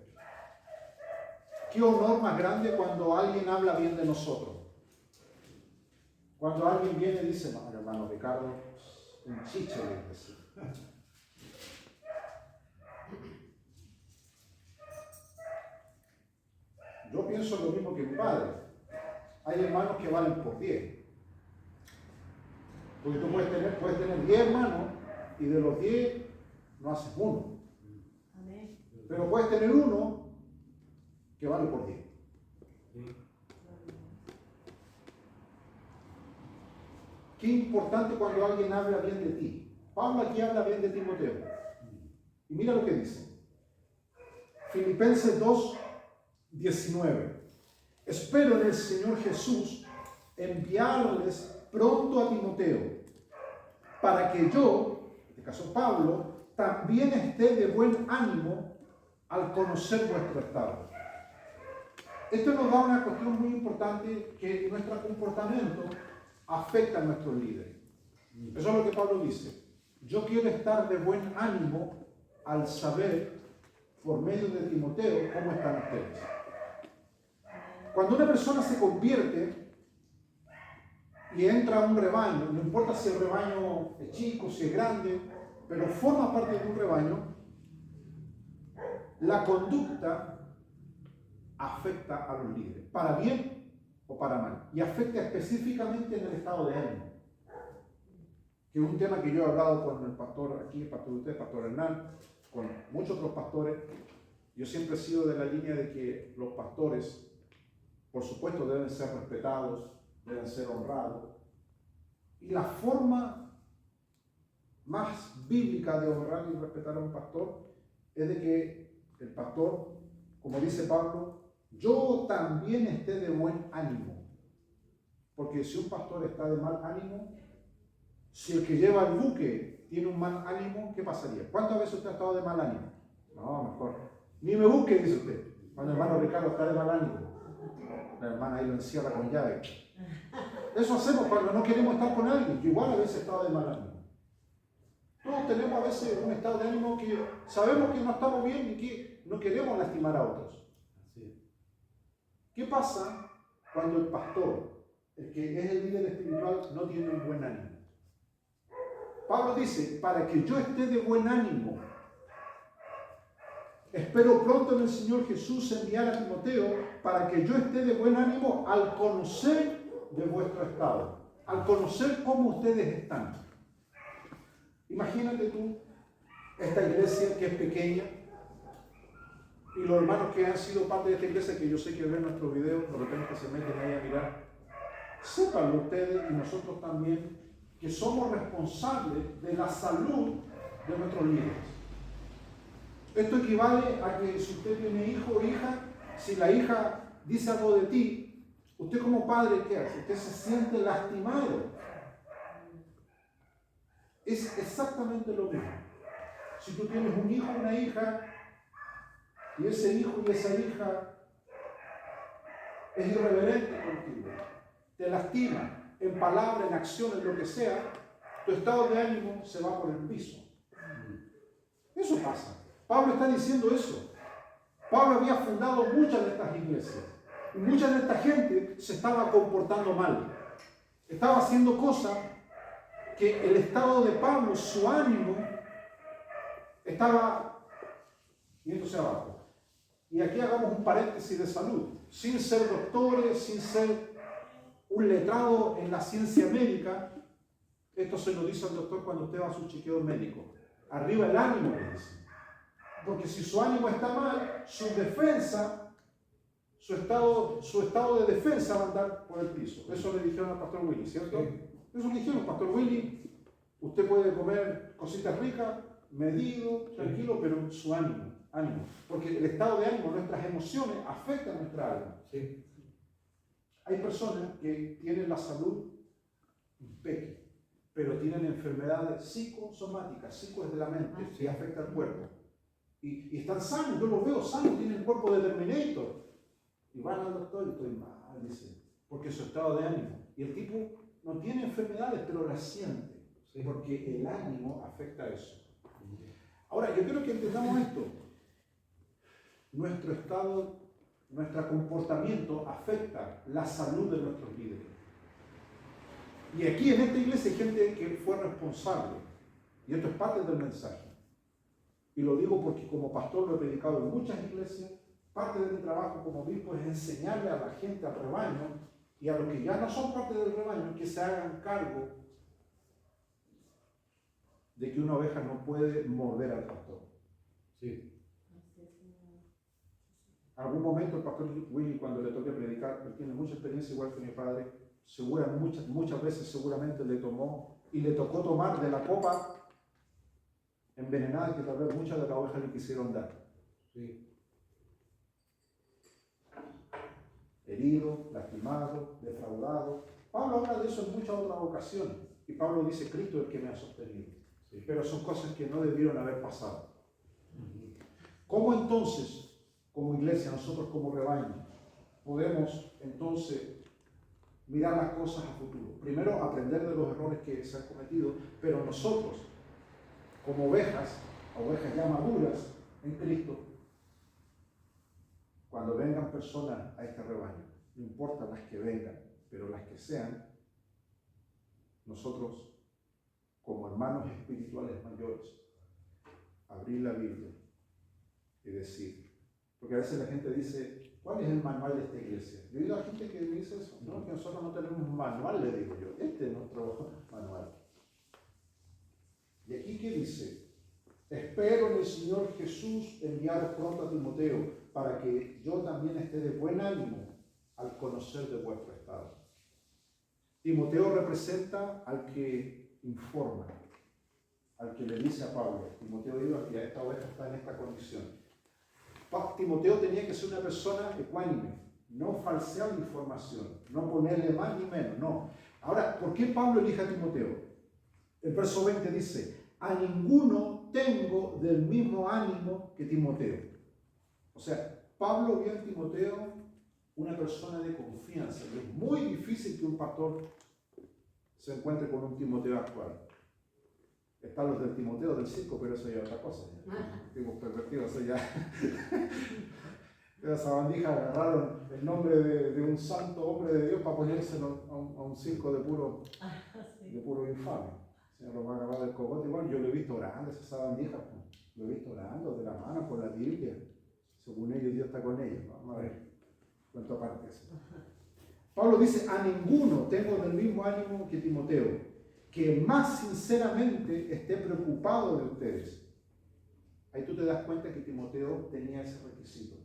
Qué honor más grande cuando alguien habla bien de nosotros. Cuando alguien viene y dice, no, hermano Ricardo, un chiche le dice. Yo pienso lo mismo que mi padre. Hay hermanos que valen por 10. Porque tú puedes tener 10 hermanos y de los 10 no haces uno. Amén. Pero puedes tener uno que vale por 10. Qué importante cuando alguien habla bien de ti. Pablo aquí habla bien de Timoteo. Y mira lo que dice. Filipenses 2, 19. Espero en el Señor Jesús enviarles pronto a Timoteo, para que yo, en este caso Pablo, también esté de buen ánimo al conocer vuestro estado. Esto nos da una cuestión muy importante, que nuestro comportamiento afecta a nuestros líderes. Eso es lo que Pablo dice. Yo quiero estar de buen ánimo al saber, por medio de Timoteo, cómo están ustedes. Cuando una persona se convierte y entra a un rebaño, no importa si el rebaño es chico, si es grande, pero forma parte de un rebaño, la conducta afecta a los líderes, para bien o para mal, y afecta específicamente en el estado de ánimo, que es un tema que yo he hablado con el pastor aquí, el pastor de usted, el pastor Hernán, con muchos otros pastores. Yo siempre he sido de la línea de que los pastores, por supuesto, deben ser respetados, deben ser honrados, y la forma más bíblica de honrar y respetar a un pastor es de que el pastor, como dice Pablo, yo también esté de buen ánimo. Porque si un pastor está de mal ánimo, si el que lleva el buque tiene un mal ánimo, ¿qué pasaría? ¿Cuántas veces usted ha estado de mal ánimo? No, mejor. Ni me busque, dice usted. Cuando el hermano Ricardo está de mal ánimo, la hermana ahí lo encierra con llave. Eso hacemos cuando no queremos estar con alguien. Yo igual a veces he estado de mal ánimo. Todos tenemos a veces un estado de ánimo que sabemos que no estamos bien y que no queremos lastimar a otros. ¿Qué pasa cuando el pastor, el que es el líder espiritual, no tiene un buen ánimo? Pablo dice, para que yo esté de buen ánimo, espero pronto en el Señor Jesús enviar a Timoteo para que yo esté de buen ánimo al conocer de vuestro estado, al conocer cómo ustedes están. Imagínate tú, esta iglesia que es pequeña, y los hermanos que han sido parte de esta iglesia, que yo sé que ven nuestros videos, de repente se meten ahí a mirar, sépanlo ustedes y nosotros también, que somos responsables de la salud de nuestros líderes. Esto equivale a que si usted tiene hijo o hija, si la hija dice algo de ti, usted como padre, ¿qué hace? Usted se siente lastimado. Es exactamente lo mismo. Si tú tienes un hijo o una hija, y ese hijo y esa hija es irreverente contigo, te lastima, en palabra, en acción, en lo que sea, tu estado de ánimo se va por el piso. Eso pasa. Pablo está diciendo eso. Pablo había fundado muchas de estas iglesias y mucha de esta gente se estaba comportando mal, Estaba haciendo cosas que el estado de Pablo, su ánimo, estaba yéndose abajo. Y aquí hagamos un paréntesis de salud. Sin ser doctores, sin ser un letrado en la ciencia médica, esto se lo dice al doctor cuando usted va a su chequeo médico. Arriba el ánimo, le dice. Porque si su ánimo está mal, su defensa, su estado de defensa va a andar por el piso. Eso le dijeron al pastor Willy, ¿cierto? Eso le dijeron, pastor Willy, usted puede comer cositas ricas, medido, tranquilo, pero su ánimo. Porque el estado de ánimo, nuestras emociones, afectan nuestra alma. Sí. Hay personas que tienen la salud impecable, pero tienen enfermedades psicosomáticas, psico es de la mente, que afecta al cuerpo. Y están sanos, yo los veo sanos, tienen el cuerpo de Terminator. Y van al doctor y estoy mal, dice, porque es su estado de ánimo. Y el tipo no tiene enfermedades, pero las siente, porque el ánimo afecta eso. Ahora, yo quiero que entendamos esto. Nuestro estado, nuestro comportamiento afecta la salud de nuestros líderes. Y aquí en esta iglesia hay gente que fue responsable. Y esto es parte del mensaje. Y lo digo porque como pastor lo he predicado en muchas iglesias. Parte de mi trabajo como obispo es enseñarle a la gente, al rebaño, y a los que ya no son parte del rebaño, que se hagan cargo de que una oveja no puede morder al pastor. Sí. Algún momento el pastor Willy, cuando le toque predicar, él tiene mucha experiencia igual que mi padre, muchas veces seguramente le tocó tomar de la copa envenenada que tal vez muchas de las ovejas le quisieron dar. Sí. Herido, lastimado, defraudado. Pablo habla de eso en muchas otras ocasiones. Y Pablo dice, Cristo es el que me ha sostenido. Sí. Pero son cosas que no debieron haber pasado. ¿Cómo entonces, como iglesia, nosotros como rebaño, podemos entonces mirar las cosas a futuro? Primero, aprender de los errores que se han cometido, pero nosotros, como ovejas ya maduras en Cristo, cuando vengan personas a este rebaño, no importa las que vengan, pero las que sean, nosotros, como hermanos espirituales mayores, abrir la Biblia y decir, porque a veces la gente dice, ¿cuál es el manual de esta iglesia? Yo he oído a gente que dice eso, no, que nosotros no tenemos un manual, le digo yo, este es nuestro manual. ¿Y aquí qué dice? Espero en el Señor Jesús enviar pronto a Timoteo, para que yo también esté de buen ánimo al conocer de vuestro estado. Timoteo representa al que informa, al que le dice a Pablo, Timoteo dijo que esta oveja está en esta condición. Timoteo tenía que ser una persona ecuánime, no falsear la información, no ponerle más ni menos, no. Ahora, ¿por qué Pablo elige a Timoteo? El verso 20 dice, a ninguno tengo del mismo ánimo que Timoteo. O sea, Pablo vio en Timoteo una persona de confianza. Y es muy difícil que un pastor se encuentre con un Timoteo actual. Están los del Timoteo del circo, pero eso ya es otra cosa. Tipos pervertidos, eso ya. Esa bandija agarraron el nombre de un santo hombre de Dios para ponérselo a un circo de puro infame. Se lo va a agarrar del cogote. Igual yo lo he visto orando, esa bandija. Lo he visto orando de la mano con la Biblia. Según ellos, Dios está con ellos. Vamos a ver cuánto aparte eso. Pablo dice, a ninguno tengo del mismo ánimo que Timoteo, que más sinceramente esté preocupado de ustedes. Ahí tú te das cuenta que Timoteo tenía ese requisito.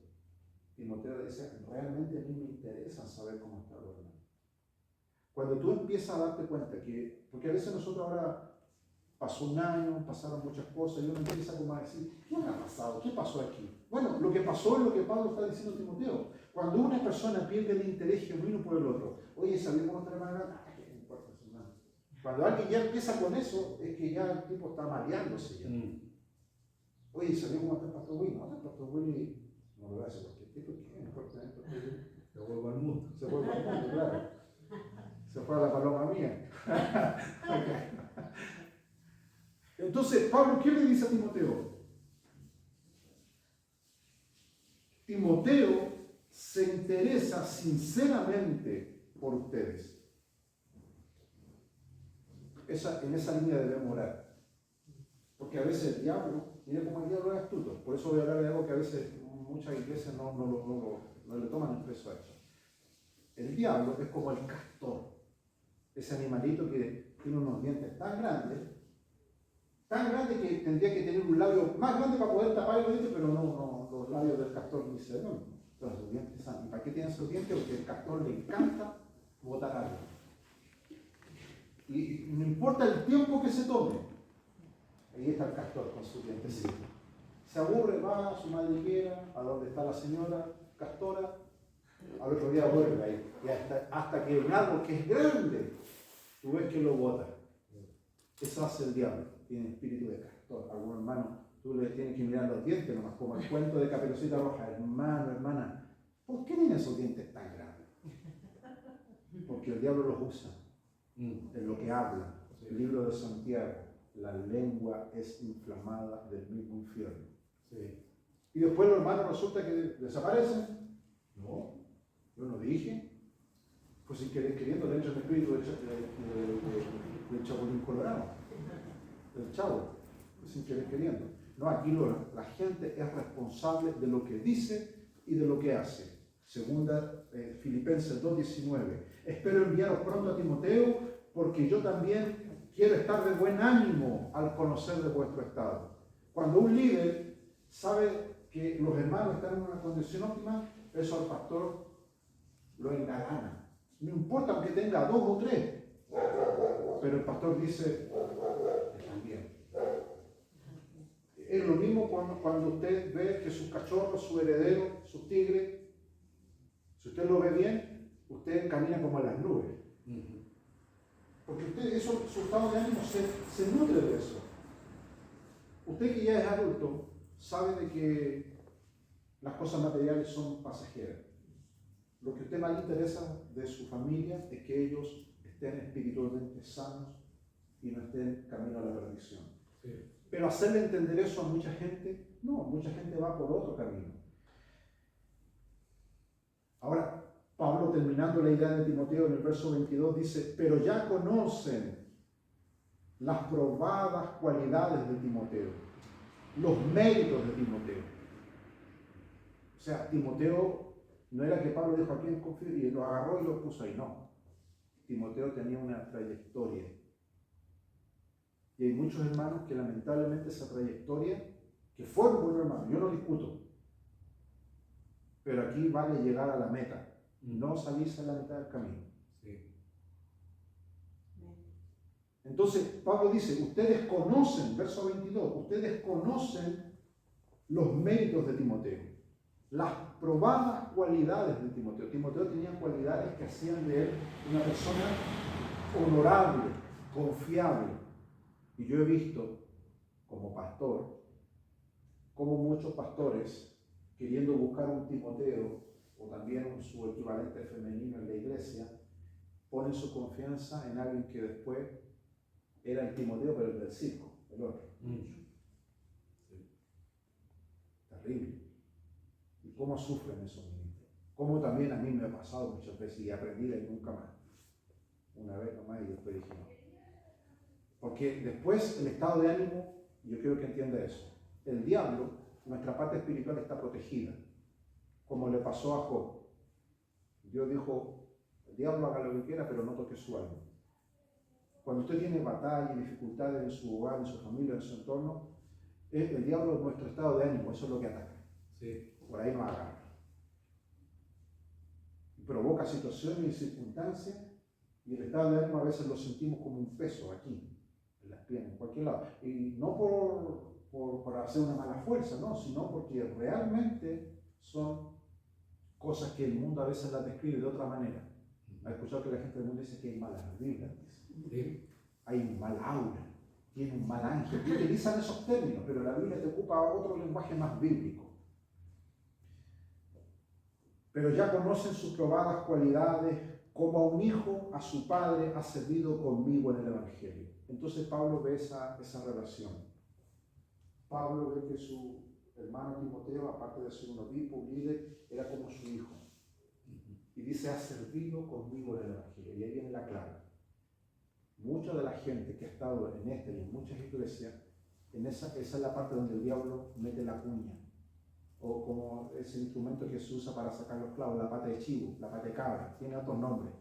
Timoteo dice, realmente a mí me interesa saber cómo está el hermano. Cuando tú empiezas a darte cuenta que, porque a veces nosotros ahora pasó un año, pasaron muchas cosas, y uno empieza como a decir, ¿qué me ha pasado? ¿Qué pasó aquí? Bueno, lo que pasó es lo que Pablo está diciendo a Timoteo. Cuando una persona pierde el interés genuino por el otro, oye, ¿sabemos otra manera? ¿Qué me importa eso, hermano? Cuando alguien ya empieza con eso, es que ya el tipo está mareándose ya. Oye, ¿sabemos cómo está el pastor Willy? No, el pastor Willy no lo hace porque el tipo, ¿qué me importa? Se vuelve al mundo. Se vuelve al mundo, claro. Se fue a la paloma mía. Entonces, Pablo, ¿qué le dice a Timoteo? Timoteo se interesa sinceramente por ustedes. en esa línea debemos orar. Porque a veces el diablo, mira cómo el diablo es astuto. Por eso voy a hablar de algo que a veces muchas iglesias no le toman el peso a eso. El diablo es como el castor, ese animalito que tiene unos dientes tan grandes que tendría que tener un labio más grande para poder tapar los dientes, pero no, los labios del castor ni se ven. Pero sus dientes están. ¿Y para qué tienen esos dientes? Porque al castor le encanta botar algo. Y no importa el tiempo que se tome, ahí está el castor con sus dientes. Se aburre, va a su madriguera, a donde está la señora castora, al otro día vuelve ahí. Y hasta que un árbol que es grande, tú ves que lo bota. Eso hace el diablo, tiene espíritu de castor. Algún hermano, tú le tienes que mirar los dientes, nomás como el cuento de Caperucita Roja. Hermano, hermana, ¿por qué tienen esos dientes tan grandes? Porque el diablo los usa en lo que habla. El libro de Santiago, la lengua es inflamada del mismo infierno. Sí. Y después los hermanos resulta que desaparecen. No, yo no dije. Pues sin querer queriendo le echan el espíritu del Chapulín Colorado, del Chavo, pues sin querer queriendo. No, aquí la gente es responsable de lo que dice y de lo que hace. Segunda Filipenses 2:19. Espero enviaros pronto a Timoteo, porque yo también quiero estar de buen ánimo al conocer de vuestro estado. Cuando un líder sabe que los hermanos están en una condición óptima, eso al pastor lo engalana. No importa aunque tenga 2 o 3, pero el pastor dice, están bien. Es lo mismo cuando usted ve que sus cachorros, su heredero, sus tigres, si usted lo ve bien, usted camina como en las nubes. Porque usted, su estado de ánimo se nutre de eso. Usted que ya es adulto, sabe de que las cosas materiales son pasajeras. Lo que a usted más le interesa de su familia es que ellos estén espiritualmente sanos y no estén camino a la perdición. Sí. Pero hacerle entender eso a mucha gente, no, mucha gente va por otro camino. Ahora, Pablo, terminando la idea de Timoteo en el verso 22, dice, pero ya conocen las probadas cualidades de Timoteo, los méritos de Timoteo. O sea, Timoteo no era que Pablo dijo aquí en confío y lo agarró y lo puso ahí, no. Timoteo tenía una trayectoria. Y hay muchos hermanos que lamentablemente esa trayectoria, que fueron buenos hermanos, yo no discuto, pero aquí vale llegar a la meta, no salirse a la mitad del camino. Sí. Entonces, Pablo dice, ustedes conocen, verso 22, ustedes conocen los méritos de Timoteo. Las probadas cualidades de Timoteo. Timoteo tenía cualidades que hacían de él una persona honorable, confiable. Y yo he visto, como pastor, como muchos pastores, queriendo buscar un Timoteo, o también su equivalente femenino en la iglesia, ponen su confianza en alguien que después era el Timoteo, pero el del circo, el otro. Sí. Terrible. ¿Cómo sufren esos ministros? Como también a mí me ha pasado muchas veces y aprendí de nunca más. Una vez nomás y después dije no. Porque después el estado de ánimo, yo quiero que entienda eso. El diablo, nuestra parte espiritual está protegida, como le pasó a Job. Dios dijo, el diablo haga lo que quiera, pero no toque su alma. Cuando usted tiene batalla y dificultades en su hogar, en su familia, en su entorno, el diablo es nuestro estado de ánimo, eso es lo que ataca. Sí. Por ahí nos agarra. Y provoca situaciones y circunstancias, y el estado de ánimo a veces lo sentimos como un peso aquí, en las piernas, en cualquier lado. Y no por hacer una mala fuerza, no, sino porque realmente son cosas que el mundo a veces las describe de otra manera. ¿Ha escuchado que la gente del mundo dice que hay malas vibras? Sí. Hay un mal aura, tiene un mal ángel. Y utilizan esos términos, pero la Biblia te ocupa otro lenguaje más bíblico. Pero ya conocen sus probadas cualidades, como a un hijo a su padre ha servido conmigo en el Evangelio. Entonces Pablo ve esa relación. Pablo ve que su hermano Timoteo, aparte de ser un obispo, un líder, era como su hijo. Y dice, ha servido conmigo en el Evangelio. Y ahí viene la clave. mucha de la gente que ha estado en esta y en muchas iglesias, esa es la parte donde el diablo mete la cuña, o como ese instrumento que se usa para sacar los clavos, la pata de chivo, la pata de cabra, tiene otros nombres.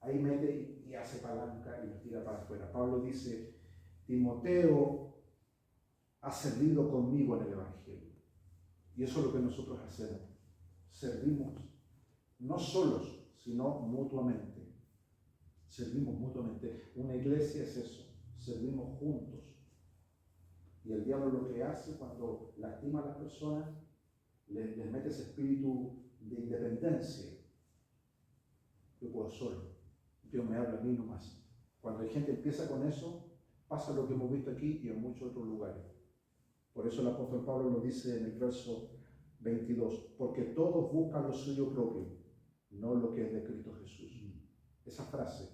Ahí mete y hace palanca y lo tira para afuera. Pablo dice, Timoteo ha servido conmigo en el Evangelio. Y eso es lo que nosotros hacemos. Servimos, no solos, sino mutuamente. Servimos mutuamente. Una iglesia es eso, servimos juntos. Y el diablo lo que hace cuando lastima a las personas, les mete ese espíritu de independencia. Yo puedo solo, Dios me habla a mí nomás. Cuando hay gente que empieza con eso, pasa lo que hemos visto aquí y en muchos otros lugares. Por eso el apóstol Pablo lo dice en el verso 22, porque todos buscan lo suyo propio, no lo que es de Cristo Jesús. Esa frase,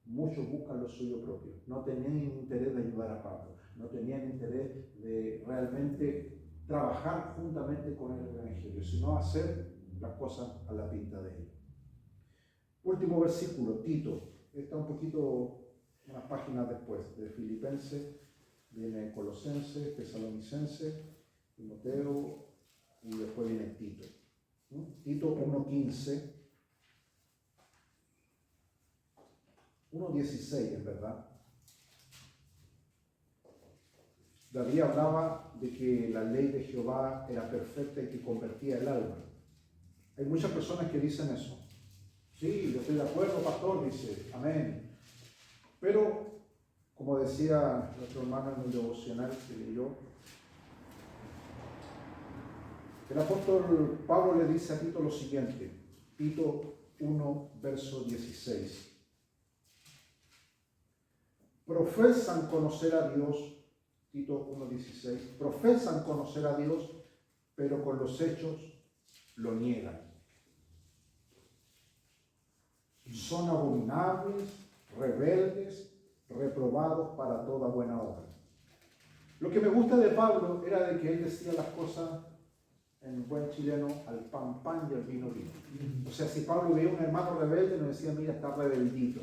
muchos buscan lo suyo propio, no tenían interés de ayudar a Pablo, no tenían interés de realmente trabajar juntamente con el Evangelio, sino hacer las cosas a la pinta de él. Último versículo, Tito, está un poquito, unas páginas después, de Filipenses, viene Colosenses, Tesalonicenses, Timoteo, y después viene Tito. Tito 1:15, 1:16 en verdad. David hablaba de que la ley de Jehová era perfecta y que convertía el alma. Hay muchas personas que dicen eso. Sí, yo estoy de acuerdo, pastor, dice, amén. Pero, como decía nuestro hermano en el devocional que leyó, el apóstol Pablo le dice a Tito lo siguiente, Tito 1, verso 16. Profesan conocer a Dios, Tito 1:16, profesan conocer a Dios, pero con los hechos lo niegan. Son abominables, rebeldes, reprobados para toda buena obra. Lo que me gusta de Pablo era de que él decía las cosas en buen chileno, al pan pan y al vino vino. O sea, si Pablo veía a un hermano rebelde, nos decía, mira, está rebeldito,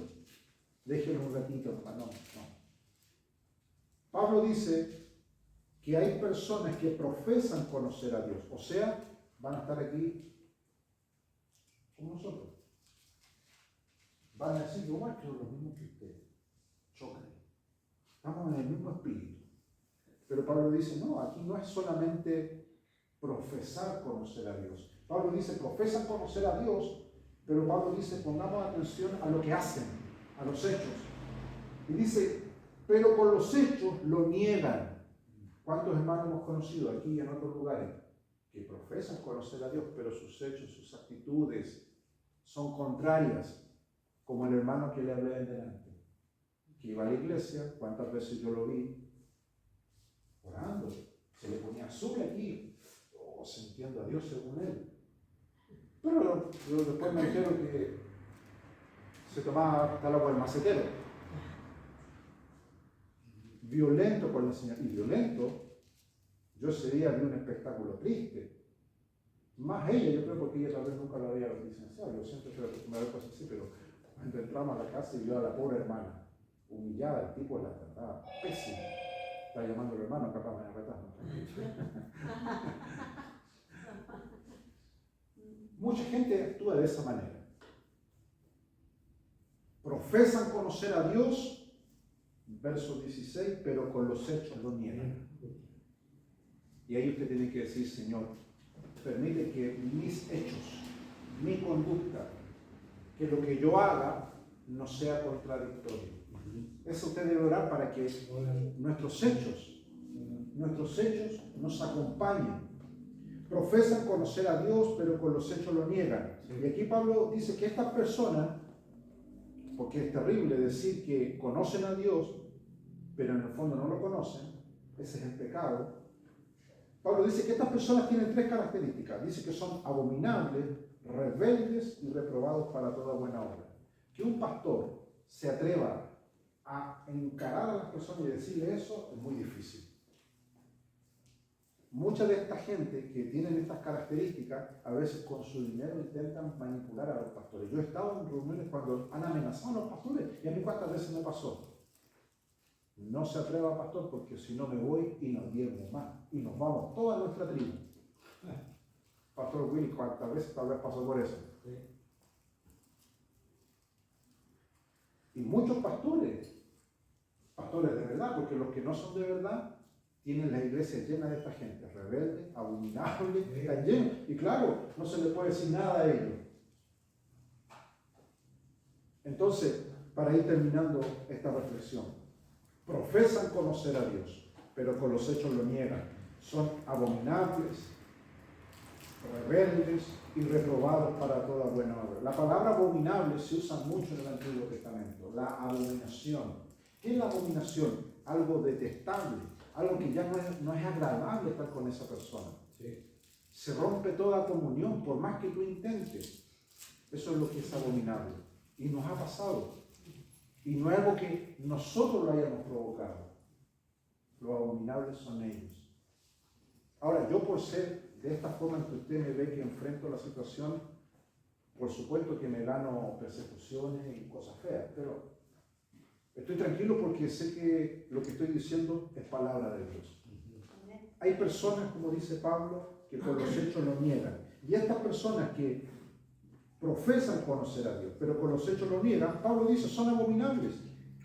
déjelo un ratito, hermano. No. Pablo dice que hay personas que profesan conocer a Dios, o sea, van a estar aquí como nosotros. Van a decir, yo creo lo mismo que usted. Chocan. Estamos en el mismo espíritu. Pero Pablo dice, no, aquí no es solamente profesar conocer a Dios. Pablo dice, profesan conocer a Dios, pero Pablo dice, pongamos atención a lo que hacen, a los hechos. Y dice, pero con los hechos lo niegan. ¿Cuántos hermanos hemos conocido aquí y en otros lugares que profesan conocer a Dios, pero sus hechos, sus actitudes son contrarias? Como el hermano que le hablé en delante, que iba a la iglesia, cuántas veces yo lo vi orando, se le ponía azul aquí, sintiendo a Dios según él. Pero después me entero que se tomaba tal agua del macetero. Violento con la señora, y violento, yo ese día vi un espectáculo triste. Más ella, yo creo, porque ella tal vez nunca lo había licenciado, yo siempre creo que me había cosas así, pero cuando entramos a la casa y vio a la pobre hermana humillada, el tipo la trataba pésimo. Está llamando al hermano, capaz me retando. Mucha gente actúa de esa manera. Profesan conocer a Dios, verso 16, pero con los hechos lo niegan. Y ahí usted tiene que decir, Señor, permite que mis hechos, mi conducta, que lo que yo haga no sea contradictorio. Eso usted debe orar para que nuestros hechos nos acompañen. Profesan conocer a Dios, pero con los hechos lo niegan. Y aquí Pablo dice que estas personas, porque es terrible decir que conocen a Dios, pero en el fondo no lo conocen, ese es el pecado. Pablo dice que estas personas tienen tres características. Dice que son abominables, rebeldes y reprobados para toda buena obra. Que un pastor se atreva a encarar a las personas y decirle eso es muy difícil. mucha de esta gente que tienen estas características, a veces con su dinero intentan manipular a los pastores. Yo he estado en reuniones cuando han amenazado a los pastores y a mí cuántas veces me pasó. No se atreva, pastor, porque si no me voy y nos diezmo más y nos vamos toda nuestra tribu. Pastor Willy, ¿cuántas veces tal vez pasó por eso? Sí. Y muchos pastores de verdad, porque los que no son de verdad tienen la iglesia llena de esta gente, rebelde, abominable, sí. Están llenos. Y claro, no se le puede decir nada a ellos. Entonces, para ir terminando esta reflexión, profesan conocer a Dios, pero con los hechos lo niegan. Son abominables, rebeldes y reprobados para toda buena obra. La palabra abominable se usa mucho en el Antiguo Testamento, la abominación. ¿Qué es la abominación? Algo detestable, algo que ya no es agradable estar con esa persona. Sí. Se rompe toda comunión, por más que tú intentes. Eso es lo que es abominable. Y nos ha pasado. Y no es algo que nosotros lo hayamos provocado. Los abominables son ellos. Ahora, yo por ser de esta forma en que usted me ve que enfrento la situación, por supuesto que me gano persecuciones y cosas feas, pero estoy tranquilo porque sé que lo que estoy diciendo es palabra de Dios. Hay personas, como dice Pablo, que por los hechos lo niegan. Y estas personas que profesan conocer a Dios, pero con los hechos lo niegan, Pablo dice, son abominables.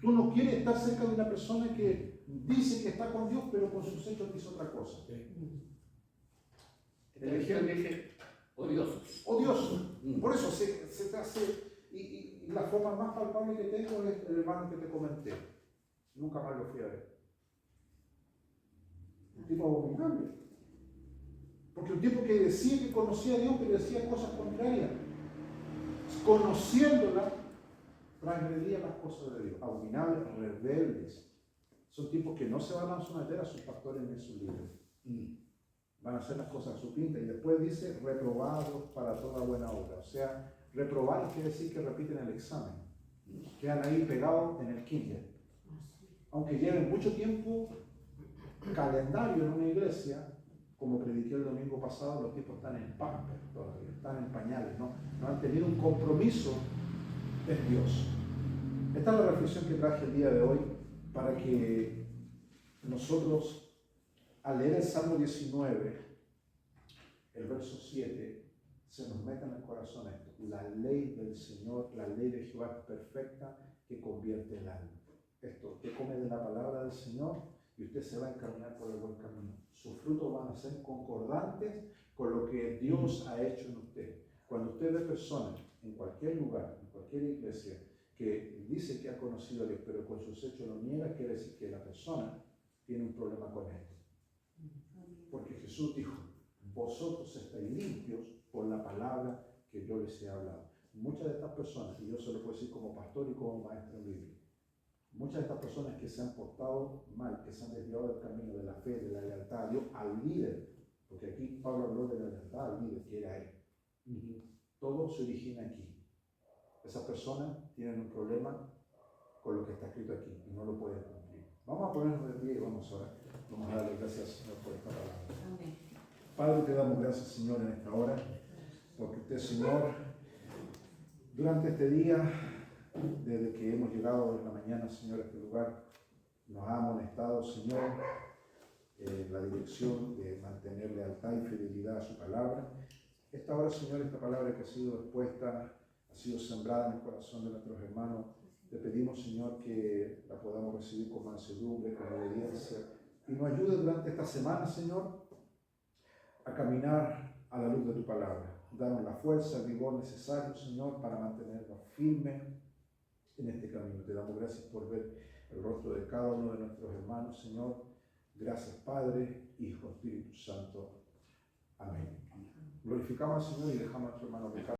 Tú no quieres estar cerca de una persona que dice que está con Dios, pero con sus hechos dice otra cosa. El ejemplo dice odiosos. Odiosos. Por eso se te hace... Y la forma más palpable que tengo es el hermano que te comenté. Nunca más lo fui a ver. Un tipo abominable. Porque un tipo que decía que conocía a Dios, pero decía cosas contrarias. Conociéndola, transgredía las cosas de Dios. Abominables, rebeldes. Son tipos que no se van a someter a sus pastores ni a sus líderes. Van a hacer las cosas a su pinta. Y después dice, reprobados para toda buena obra. O sea, reprobar quiere decir que repiten el examen. Quedan ahí pegados en el kinder. Aunque lleven mucho tiempo calendario en una iglesia, como prediqué el domingo pasado, los tipos están en pamper todavía, están en pañales, no han tenido un compromiso en Dios. Esta es la reflexión que traje el día de hoy para que nosotros, al leer el Salmo 19, el verso 7, se nos meta en el corazón esto: la ley del Señor, la ley de Jehová es perfecta, que convierte el alma. Esto, usted come de la palabra del Señor y usted se va a encaminar por el buen camino. Sus frutos van a ser concordantes con lo que Dios ha hecho en usted. Cuando usted ve personas en cualquier lugar, en cualquier iglesia, que dice que ha conocido a Dios, pero con sus hechos lo niega, quiere decir que la persona tiene un problema con él. Porque Jesús dijo, vosotros estáis limpios por la palabra que yo les he hablado. Muchas de estas personas, y yo se lo puedo decir como pastor y como maestro en Biblia, muchas de estas personas que se han portado mal, que se han desviado del camino de la fe, de la lealtad a Dios, al líder, porque aquí Pablo habló de la lealtad al líder, que era él. Todo se origina aquí. Esas personas tienen un problema con lo que está escrito aquí y no lo pueden cumplir. Vamos a ponernos de pie y vamos a darle gracias, Señor, por esta palabra. Amén. Padre, te damos gracias, Señor, en esta hora, porque usted, Señor, durante este día, desde que hemos llegado en la mañana, Señor, a este lugar, nos ha amonestado, Señor, en la dirección de mantener lealtad y fidelidad a su palabra. Esta hora, Señor, esta palabra que ha sido expuesta, ha sido sembrada en el corazón de nuestros hermanos, te pedimos, Señor, que la podamos recibir con mansedumbre, con obediencia, y nos ayude durante esta semana, Señor, a caminar a la luz de tu palabra. Danos la fuerza, el vigor necesario, Señor, para mantenernos firmes en este camino. Te damos gracias por ver el rostro de cada uno de nuestros hermanos, Señor. Gracias, Padre, Hijo, Espíritu Santo. Amén. Glorificamos al Señor y dejamos a nuestro hermano Ricardo.